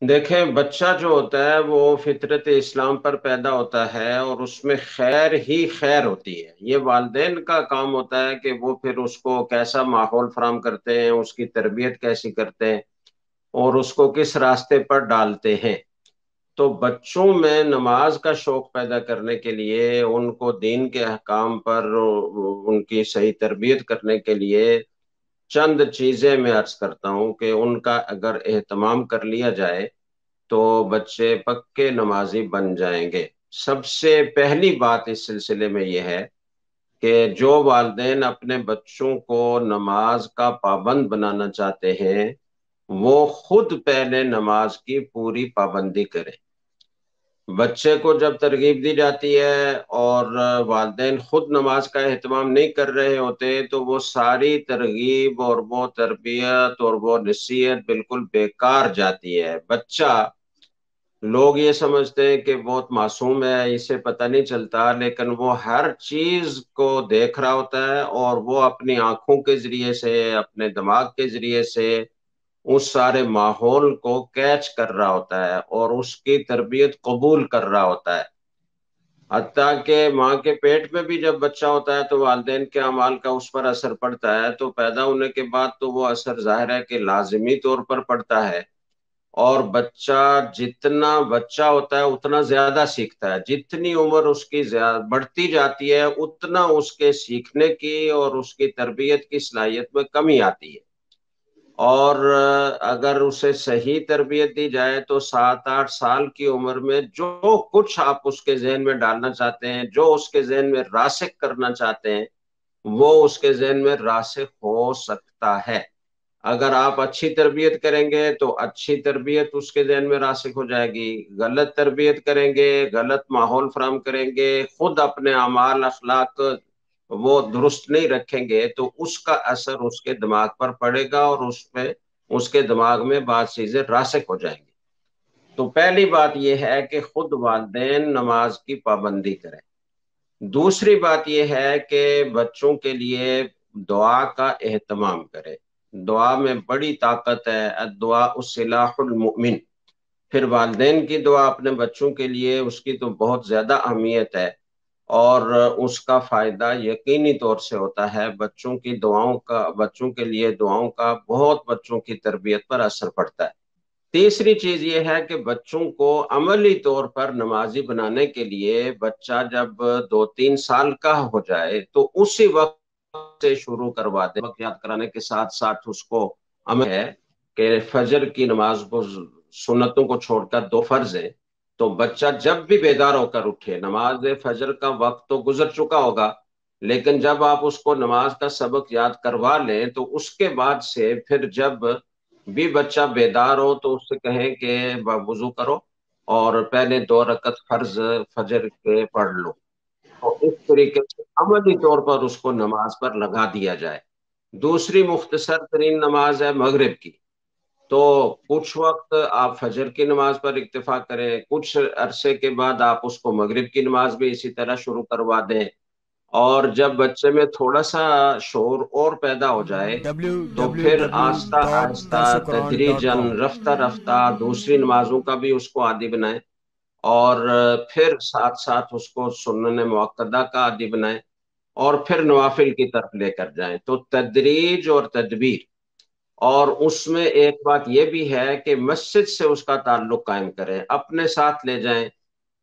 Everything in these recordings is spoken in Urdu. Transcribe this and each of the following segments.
دیکھیں، بچہ جو ہوتا ہے وہ فطرت اسلام پر پیدا ہوتا ہے اور اس میں خیر ہی خیر ہوتی ہے۔ یہ والدین کا کام ہوتا ہے کہ وہ پھر اس کو کیسا ماحول فراہم کرتے ہیں، اس کی تربیت کیسی کرتے ہیں اور اس کو کس راستے پر ڈالتے ہیں۔ تو بچوں میں نماز کا شوق پیدا کرنے کے لیے، ان کو دین کے احکام پر ان کی صحیح تربیت کرنے کے لیے چند چیزیں میں عرض کرتا ہوں کہ ان کا اگر اہتمام کر لیا جائے تو بچے پکے نمازی بن جائیں گے۔ سب سے پہلی بات اس سلسلے میں یہ ہے کہ جو والدین اپنے بچوں کو نماز کا پابند بنانا چاہتے ہیں وہ خود پہلے نماز کی پوری پابندی کریں۔ بچے کو جب ترغیب دی جاتی ہے اور والدین خود نماز کا اہتمام نہیں کر رہے ہوتے تو وہ ساری ترغیب اور وہ تربیت اور وہ نصیحت بالکل بیکار جاتی ہے۔ بچہ، لوگ یہ سمجھتے ہیں کہ بہت معصوم ہے، اسے پتہ نہیں چلتا، لیکن وہ ہر چیز کو دیکھ رہا ہوتا ہے اور وہ اپنی آنکھوں کے ذریعے سے، اپنے دماغ کے ذریعے سے اس سارے ماحول کو کیچ کر رہا ہوتا ہے اور اس کی تربیت قبول کر رہا ہوتا ہے۔ حتیٰ کہ ماں کے پیٹ میں بھی جب بچہ ہوتا ہے تو والدین کے اعمال کا اس پر اثر پڑتا ہے، تو پیدا ہونے کے بعد تو وہ اثر ظاہر ہے کہ لازمی طور پر پڑتا ہے۔ اور بچہ جتنا بچہ ہوتا ہے اتنا زیادہ سیکھتا ہے، جتنی عمر اس کی بڑھتی جاتی ہے اتنا اس کے سیکھنے کی اور اس کی تربیت کی صلاحیت میں کمی آتی ہے۔ اور اگر اسے صحیح تربیت دی جائے تو 7-8 سال کی عمر میں جو کچھ آپ اس کے ذہن میں ڈالنا چاہتے ہیں، جو اس کے ذہن میں راسخ کرنا چاہتے ہیں، وہ اس کے ذہن میں راسخ ہو سکتا ہے۔ اگر آپ اچھی تربیت کریں گے تو اچھی تربیت اس کے ذہن میں راسخ ہو جائے گی، غلط تربیت کریں گے، غلط ماحول فراہم کریں گے، خود اپنے اعمال اخلاق وہ درست نہیں رکھیں گے تو اس کا اثر اس کے دماغ پر پڑے گا اور اس کے دماغ میں بعض چیزیں راسخ ہو جائیں گی۔ تو پہلی بات یہ ہے کہ خود والدین نماز کی پابندی کریں۔ دوسری بات یہ ہے کہ بچوں کے لیے دعا کا اہتمام کریں۔ دعا میں بڑی طاقت ہے، الدعاء سلاح المؤمن۔ پھر والدین کی دعا اپنے بچوں کے لیے، اس کی تو بہت زیادہ اہمیت ہے اور اس کا فائدہ یقینی طور سے ہوتا ہے۔ بچوں کے لیے دعاؤں کا بہت بچوں کی تربیت پر اثر پڑتا ہے۔ تیسری چیز یہ ہے کہ بچوں کو عملی طور پر نمازی بنانے کے لیے بچہ جب 2-3 سال کا ہو جائے تو اسی وقت سے شروع کروا دیں۔ وقت یاد کرانے کے ساتھ ساتھ اس کو عمل ہے کہ فجر کی نماز کو، سنتوں کو چھوڑ کر 2 فرض ہیں، تو بچہ جب بھی بیدار ہو کر اٹھے، نماز فجر کا وقت تو گزر چکا ہوگا لیکن جب آپ اس کو نماز کا سبق یاد کروا لیں تو اس کے بعد سے پھر جب بھی بچہ بیدار ہو تو اس سے کہیں کہ وضو کرو اور پہلے 2 رکعت فرض فجر کے پڑھ لو۔ تو اس طریقے سے عملی طور پر اس کو نماز پر لگا دیا جائے۔ دوسری مختصر ترین نماز ہے مغرب کی، تو کچھ وقت آپ فجر کی نماز پر اکتفا کریں، کچھ عرصے کے بعد آپ اس کو مغرب کی نماز بھی اسی طرح شروع کروا دیں، اور جب بچے میں تھوڑا سا شعور اور پیدا ہو جائے تو پھر آہستہ آہستہ تدریجاً www.dasukran.com رفتہ رفتہ دوسری نمازوں کا بھی اس کو عادی بنائیں اور پھر ساتھ ساتھ اس کو سنن مؤکدہ کا عادی بنائیں اور پھر نوافل کی طرف لے کر جائیں۔ تو تدریج اور تدبیر، اور اس میں ایک بات یہ بھی ہے کہ مسجد سے اس کا تعلق قائم کریں، اپنے ساتھ لے جائیں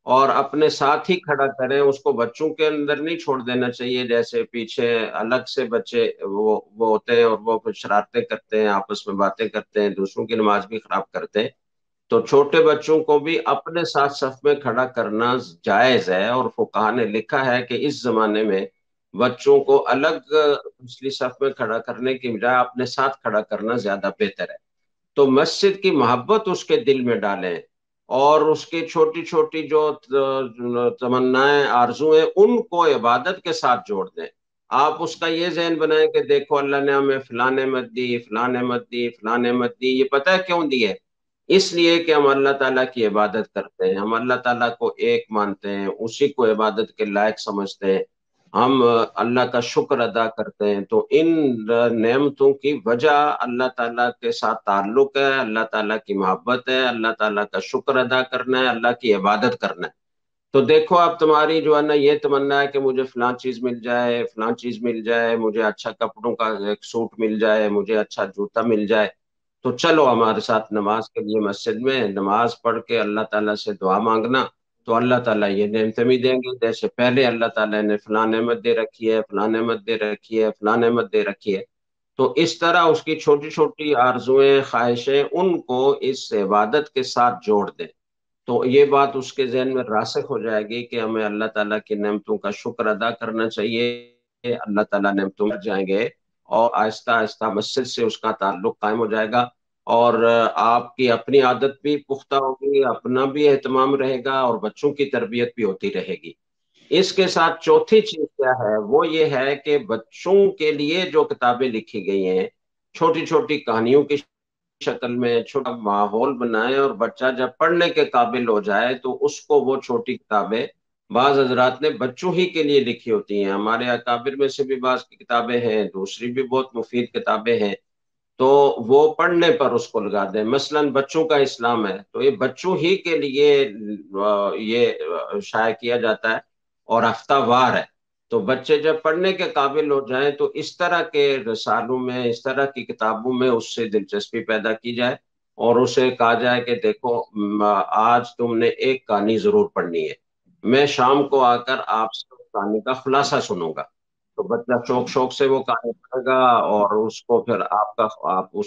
اور اپنے ساتھ ہی کھڑا کریں۔ اس کو بچوں کے اندر نہیں چھوڑ دینا چاہیے، جیسے پیچھے الگ سے بچے وہ ہوتے ہیں اور وہ کچھ شرارتیں کرتے ہیں، آپس میں باتیں کرتے ہیں، دوسروں کی نماز بھی خراب کرتے ہیں۔ تو چھوٹے بچوں کو بھی اپنے ساتھ صف میں کھڑا کرنا جائز ہے، اور فقہا نے لکھا ہے کہ اس زمانے میں بچوں کو الگ پچھلی صف میں کھڑا کرنے کی بجائے اپنے ساتھ کھڑا کرنا زیادہ بہتر ہے۔ تو مسجد کی محبت اس کے دل میں ڈالیں اور اس کی چھوٹی چھوٹی جو تمنائیں، آرزویں، ان کو عبادت کے ساتھ جوڑ دیں۔ آپ اس کا یہ ذہن بنائیں کہ دیکھو اللہ نے ہمیں فلاں نعمت دی، فلاں نعمت دی، فلاں نعمت دی، یہ پتہ ہے کیوں دی ہے؟ اس لیے کہ ہم اللہ تعالیٰ کی عبادت کرتے ہیں، ہم اللہ تعالیٰ کو ایک مانتے ہیں، اسی کو عبادت کے لائق سمجھتے ہیں۔ ہم اللہ کا شکر ادا کرتے ہیں، تو ان نعمتوں کی وجہ اللہ تعالیٰ کے ساتھ تعلق ہے، اللہ تعالیٰ کی محبت ہے، اللہ تعالیٰ کا شکر ادا کرنا ہے، اللہ کی عبادت کرنا ہے۔ تو دیکھو اب تمہاری جو ہے نا یہ تمنا ہے کہ مجھے فلاں چیز مل جائے، فلاں چیز مل جائے، مجھے اچھا کپڑوں کا ایک سوٹ مل جائے، مجھے اچھا جوتا مل جائے، تو چلو ہمارے ساتھ نماز کے لیے مسجد میں نماز پڑھ کے اللہ تعالیٰ سے دعا مانگنا، تو اللہ تعالیٰ یہ نعمتیں بھی دیں گے، جیسے پہلے اللہ تعالیٰ نے فلاں نعمت دے رکھی ہے، فلاں نعمت دے رکھی ہے، فلاں نعمت دے رکھی ہے۔ تو اس طرح اس کی چھوٹی چھوٹی آرزویں، خواہشیں، ان کو اس عبادت کے ساتھ جوڑ دیں، تو یہ بات اس کے ذہن میں راسخ ہو جائے گی کہ ہمیں اللہ تعالیٰ کی نعمتوں کا شکر ادا کرنا چاہیے، اللہ تعالیٰ نعمتوں میں جائیں گے، اور آہستہ آہستہ مسجد سے اس کا تعلق قائم ہو جائے گا، اور آپ کی اپنی عادت بھی پختہ ہوگی، اپنا بھی اہتمام رہے گا، اور بچوں کی تربیت بھی ہوتی رہے گی۔ اس کے ساتھ چوتھی چیز کیا ہے، وہ یہ ہے کہ بچوں کے لیے جو کتابیں لکھی گئی ہیں، چھوٹی چھوٹی کہانیوں کی شکل میں چھوٹا ماحول بنائے، اور بچہ جب پڑھنے کے قابل ہو جائے تو اس کو وہ چھوٹی کتابیں، بعض حضرات نے بچوں ہی کے لیے لکھی ہوتی ہیں، ہمارے اکابر میں سے بھی بعض کی کتابیں ہیں، دوسری بھی بہت مفید کتابیں ہیں، تو وہ پڑھنے پر اس کو لگا دیں، مثلا بچوں کا اسلام ہے تو یہ بچوں ہی کے لیے یہ شائع کیا جاتا ہے، اور ہفتہ وار ہے، تو بچے جب پڑھنے کے قابل ہو جائیں تو اس طرح کے رسالوں میں، اس طرح کی کتابوں میں اس سے دلچسپی پیدا کی جائے، اور اسے کہا جائے کہ دیکھو آج تم نے ایک کہانی ضرور پڑھنی ہے، میں شام کو آ کر آپ سے اس کہانی کا خلاصہ سنوں گا، تو بچہ شوق شوق سے وہ کہانی پڑھے گا، اور اس کو پھر آپ کو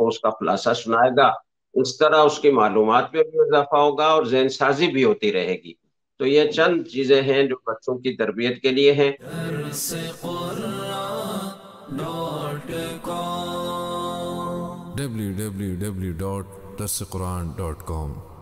اس کا خلاصہ سنائے گا، اس طرح اس کی معلومات میں بھی اضافہ ہوگا اور ذہن سازی بھی ہوتی رہے گی۔ تو یہ چند چیزیں ہیں جو بچوں کی تربیت کے لیے ہیں۔ www.darsequran.com